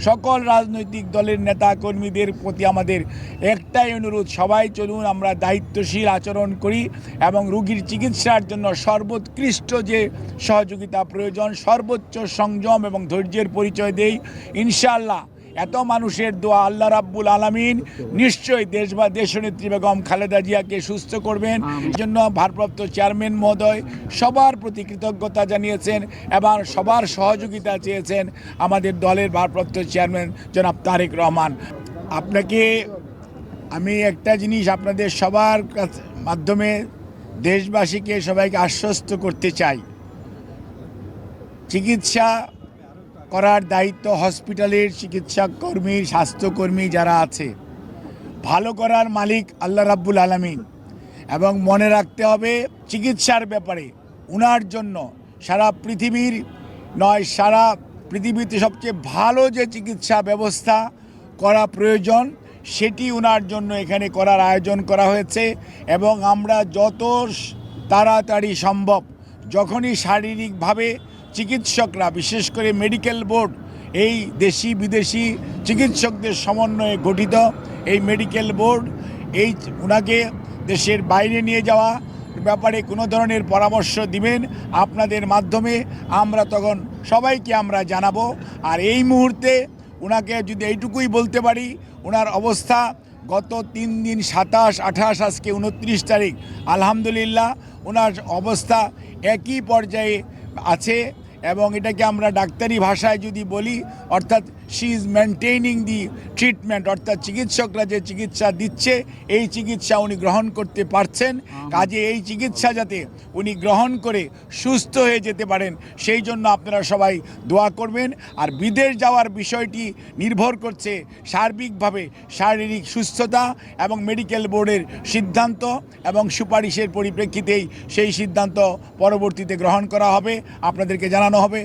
সকল রাজনৈতিক দলের নেতা কর্মীদের প্রতি আমাদের একটাই অনুরোধ, সবাই চলুন আমরা দায়িত্বশীল আচরণ করি এবং রোগীর চিকিৎসার জন্য সর্বোৎকৃষ্ট যে সহযোগিতা প্রয়োজন সর্বোচ্চ সংযম এবং ধৈর্যের পরিচয় দেই। ইনশাআল্লাহ এত মানুষের দোয়া আল্লাহ রাব্বুল আলামিন নিশ্চয়ই দেশনেত্রী বেগম খালেদা জিয়াকে সুস্থ করবেন। এই জন্য ভারপ্রাপ্ত চেয়ারম্যান মহোদয় সবার প্রতি কৃতজ্ঞতা জানিয়েছেন এবং সবার সহযোগিতা চেয়েছেন আমাদের দলের ভারপ্রাপ্ত চেয়ারম্যান জনাব তারেক রহমান। আপনাকে আমি একটা জিনিস আপনাদের সবার মাধ্যমে দেশবাসীকে সবাইকে আশ্বস্ত করতে চাই, চিকিৎসা করার দায়িত্ব হসপিটালের চিকিৎসা কর্মী স্বাস্থ্যকর্মী যারা আছে, ভালো করার মালিক আল্লাহ রাব্বুল আলামিন। এবং মনে রাখতে হবে চিকিৎসার ব্যাপারে উনার জন্য সারা পৃথিবীর নয় সারা পৃথিবীতে সবচেয়ে ভালো যে চিকিৎসা ব্যবস্থা করা প্রয়োজন সেটি উনার জন্য এখানে করার আয়োজন করা হয়েছে। এবং আমরা যত তাড়াতাড়ি সম্ভব যখনই শারীরিকভাবে চিকিৎসকরা বিশেষ করে মেডিকেল বোর্ড এই দেশি বিদেশি চিকিৎসকদের সমন্বয়ে গঠিত এই মেডিকেল বোর্ড ওনাকে দেশের বাইরে নিয়ে যাওয়া ব্যাপারে কোনো ধরনের পরামর্শ দিবেন আপনাদের মাধ্যমে, আমরা তখন সবাইকে আমরা জানাবো। আর এই মুহূর্তে ওনাকে যদি এইটুকুই বলতে পারি, ওনার অবস্থা গত 3 দিন 27, 28 আজকে 29 তারিখ আলহামদুলিল্লাহ ওনার অবস্থা একই পর্যায়ে আছে। এবং এটাকে আমরা ডাক্তারি ভাষায় যদি বলি অর্থাৎ শি ইজ মেনটেইনিং দি ট্রিটমেন্ট, অর্থাৎ চিকিৎসকরা যে চিকিৎসা দিচ্ছে এই চিকিৎসা উনি গ্রহণ করতে পারছেন। কাজে এই চিকিৎসা যাতে উনি গ্রহণ করে সুস্থ হয়ে যেতে পারেন সেই জন্য আপনারা সবাই দোয়া করবেন। আর বিদেশ যাওয়ার বিষয়টি নির্ভর করছে সার্বিকভাবে শারীরিক সুস্থতা এবং মেডিকেল বোর্ডের সিদ্ধান্ত এবং সুপারিশের পরিপ্রেক্ষিতেই সেই সিদ্ধান্ত পরবর্তীতে গ্রহণ করা হবে, আপনাদেরকে জানানো হবে।